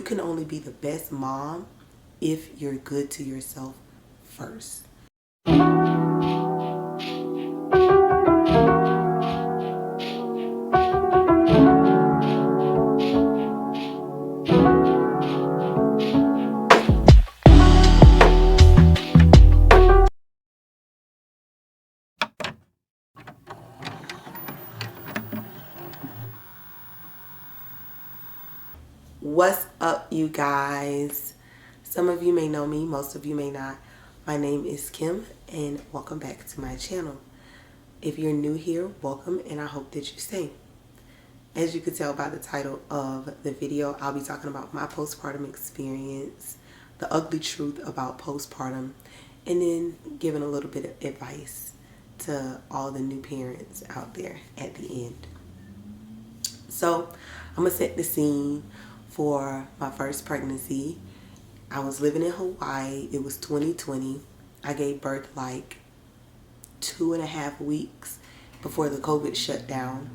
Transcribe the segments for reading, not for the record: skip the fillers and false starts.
You can only be the best mom if you're good to yourself first. What's up, you guys? Some of you may know me, most of you may not. My name is Kim, and welcome back to my channel. If you're new here, welcome, and I hope that you stay. As you can tell by the title of the video, I'll be talking about my postpartum experience, the ugly truth about postpartum, and then giving a little bit of advice to all the new parents out there at the end. So I'm gonna set the scene for my first pregnancy. I was living in Hawaii. It was 2020. I gave birth like 2.5 weeks before the COVID shut down.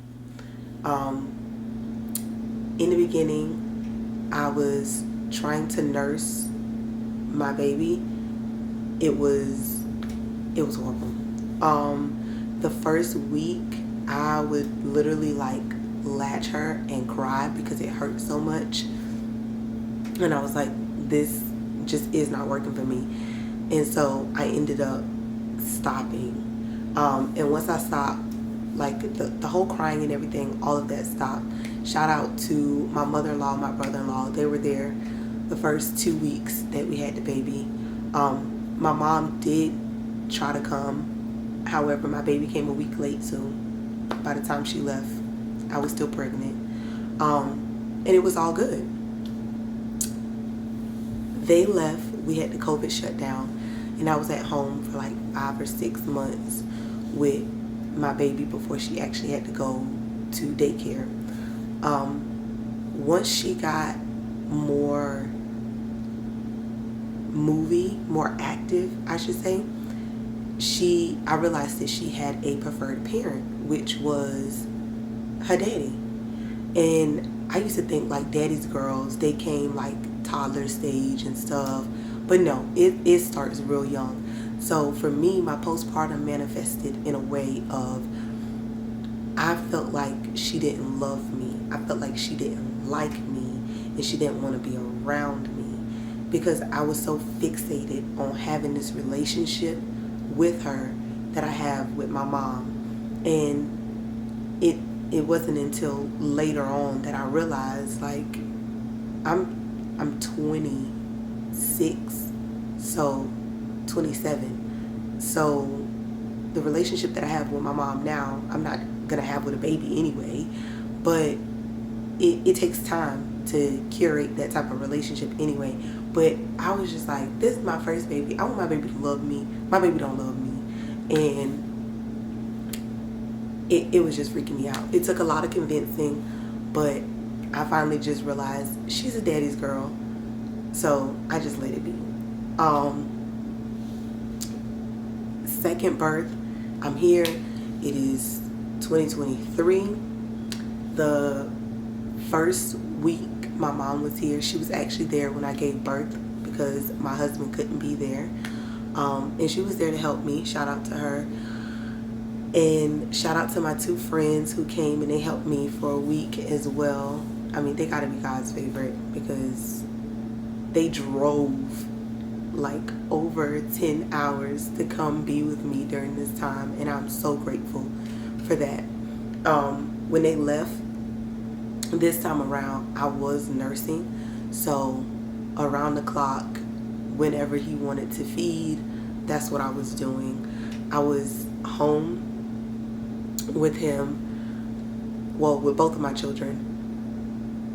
In the beginning, I was trying to nurse my baby. It was horrible. The first week, I would literally like latch her and cry because it hurt so much, and I was like, this just is not working for me. And so I ended up stopping, and once I stopped, like the whole crying and everything, all of that stopped. Shout out to my mother-in-law, my brother-in-law. They were there the first 2 weeks that we had the baby. My mom did try to come, however my baby came a week late, so by the time she left I was still pregnant, and it was all good. They left, we had the COVID shut down, and I was at home for like 5 or 6 months with my baby before she actually had to go to daycare. Once she got more active, I should say, I realized that she had a preferred parent, which was her daddy. And I used to think like daddy's girls, they came like toddler stage and stuff, but no, it starts real young. So for me, my postpartum manifested in a way of, I felt like she didn't love me. I felt like she didn't like me, and she didn't want to be around me, because I was so fixated on having this relationship with her that I have with my mom. And it wasn't until later on that I realized, like, I'm 26, so 27. So the relationship that I have with my mom now, I'm not gonna have with a baby anyway, but it takes time to curate that type of relationship anyway. But I was just like, this is my first baby. I want my baby to love me. My baby don't love me. And it was just freaking me out. It took a lot of convincing, but I finally just realized she's a daddy's girl, so I just let it be. Second birth, I'm here. It is 2023. The first week my mom was here. She was actually there when I gave birth because my husband couldn't be there, and she was there to help me. Shout out to her. And shout out to my 2 friends who came and they helped me for a week as well. I mean, they gotta be God's favorite, because they drove like over 10 hours to come be with me during this time, and I'm so grateful for that. When they left this time around, I was nursing, so around the clock, whenever he wanted to feed, that's what I was doing. I was home with him, well, with both of my children,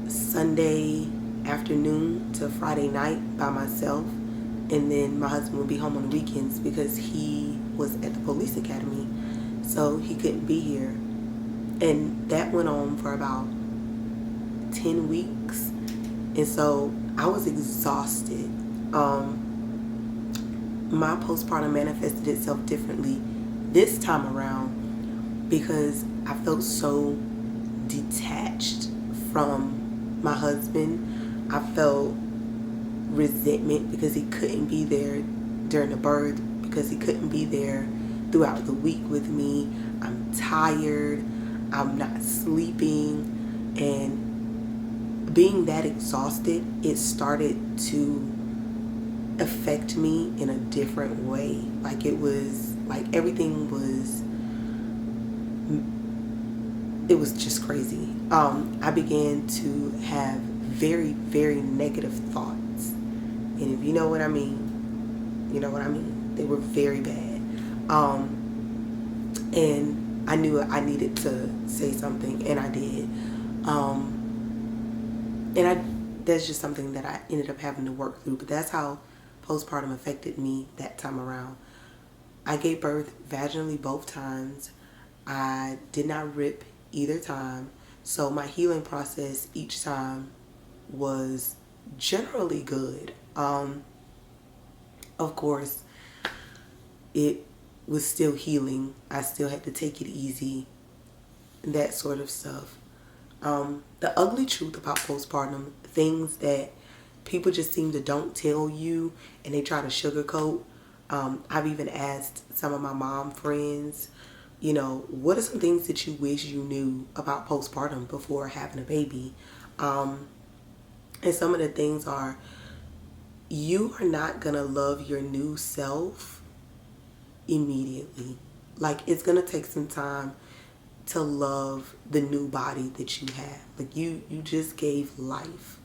Sunday afternoon to Friday night by myself, and then my husband would be home on the weekends because he was at the police academy, so he couldn't be here. And that went on for about 10 weeks, and so I was exhausted. My postpartum manifested itself differently this time around because I felt so detached from my husband. I felt resentment because he couldn't be there during the birth, because he couldn't be there throughout the week with me. I'm tired, I'm not sleeping, and being that exhausted, it started to affect me in a different way. Like it was like everything was, it was just crazy. I began to have very, very negative thoughts. And if you know what I mean, you know what I mean. They were very bad. And I knew I needed to say something, and I did. That's just something that I ended up having to work through. But that's how postpartum affected me that time around. I gave birth vaginally both times. I did not rip either time. So my healing process each time was generally good. Of course, it was still healing. I still had to take it easy, that sort of stuff. The ugly truth about postpartum, things that people just seem to don't tell you and they try to sugarcoat. I've even asked some of my mom friends, you know, what are some things that you wish you knew about postpartum before having a baby? And some of the things are, you are not going to love your new self immediately. Like, it's going to take some time to love the new body that you have. Like, you just gave life,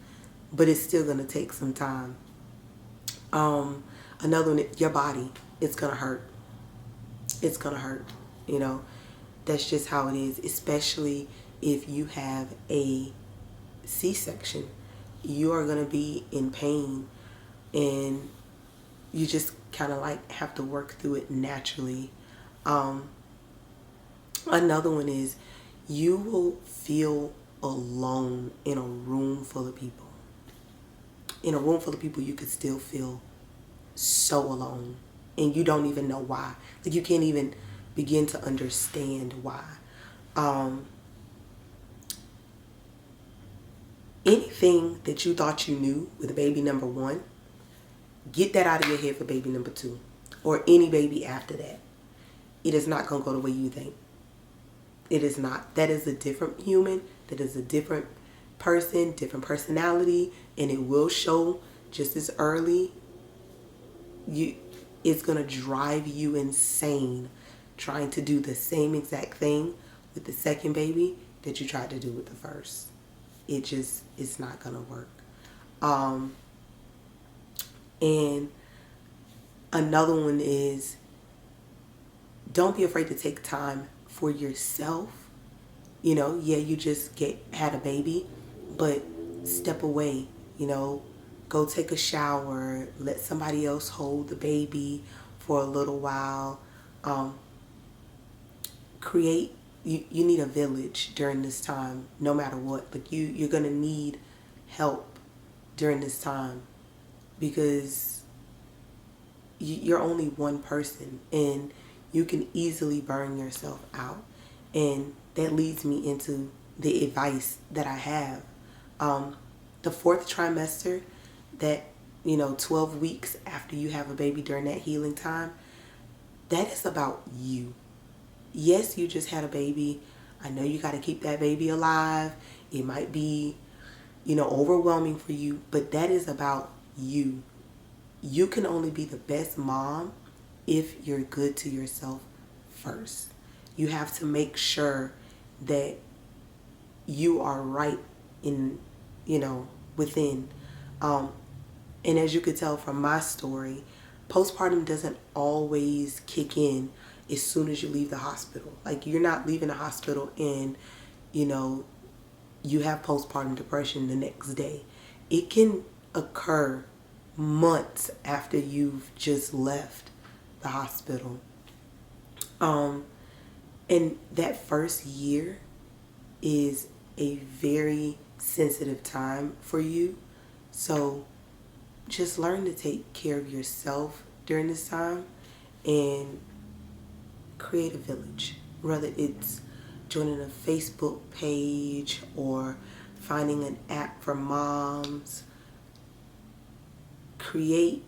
but it's still going to take some time. Another one, your body, it's going to hurt. It's going to hurt, you know. That's just how it is, especially if you have a C-section. You are going to be in pain, and you just kind of like have to work through it naturally. Another one is, you will feel alone in a room full of people. In a room full of people, you could still feel so alone, and you don't even know why. Like, you can't even begin to understand why. Anything that you thought you knew with baby number one, get that out of your head for baby number two, or any baby after that. It is not going to go the way you think. It is not. That is a different human. That is a different person, different personality, and it will show just as early. It's going to drive you insane trying to do the same exact thing with the second baby that you tried to do with the first. It's not going to work. And another one is, don't be afraid to take time for yourself. You know, yeah, you just had a baby, but step away, you know, go take a shower, let somebody else hold the baby for a little while. You need a village during this time, no matter what. Like, you're gonna need help during this time, because you're only one person, and you can easily burn yourself out. And that leads me into the advice that I have. The fourth trimester, that, 12 weeks after you have a baby, during that healing time, that is about you. Yes, you just had a baby. I know you got to keep that baby alive. It might be, overwhelming for you, but that is about you. You can only be the best mom if you're good to yourself first. You have to make sure that you are right in, within. And as you could tell from my story, postpartum doesn't always kick in as soon as you leave the hospital. Like, you're not leaving the hospital and, you have postpartum depression the next day. It can occur months after you've just left the hospital. And that first year is a very sensitive time for you. So just learn to take care of yourself during this time and create a village. Whether it's joining a Facebook page or finding an app for moms, create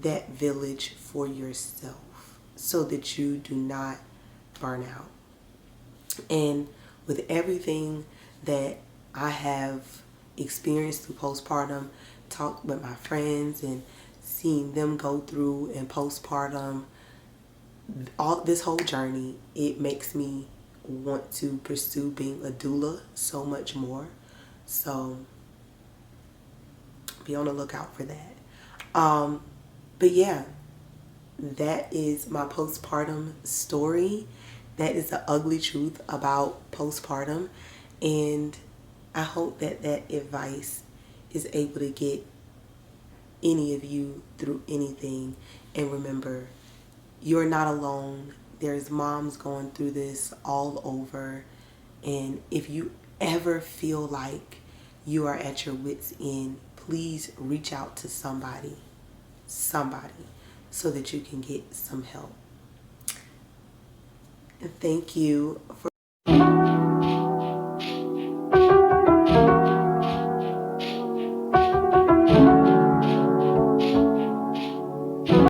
that village for yourself so that you do not burn out. And with everything that I have experienced through postpartum, talked with my friends and seeing them go through and postpartum, all this whole journey, it makes me want to pursue being a doula so much more. So be on the lookout for that. But yeah, that is my postpartum story. That is the ugly truth about postpartum. And I hope that that advice is able to get any of you through anything. And remember, you're not alone. There's moms going through this all over. And if you ever feel like you are at your wit's end, please reach out to somebody, so that you can get some help. And thank you for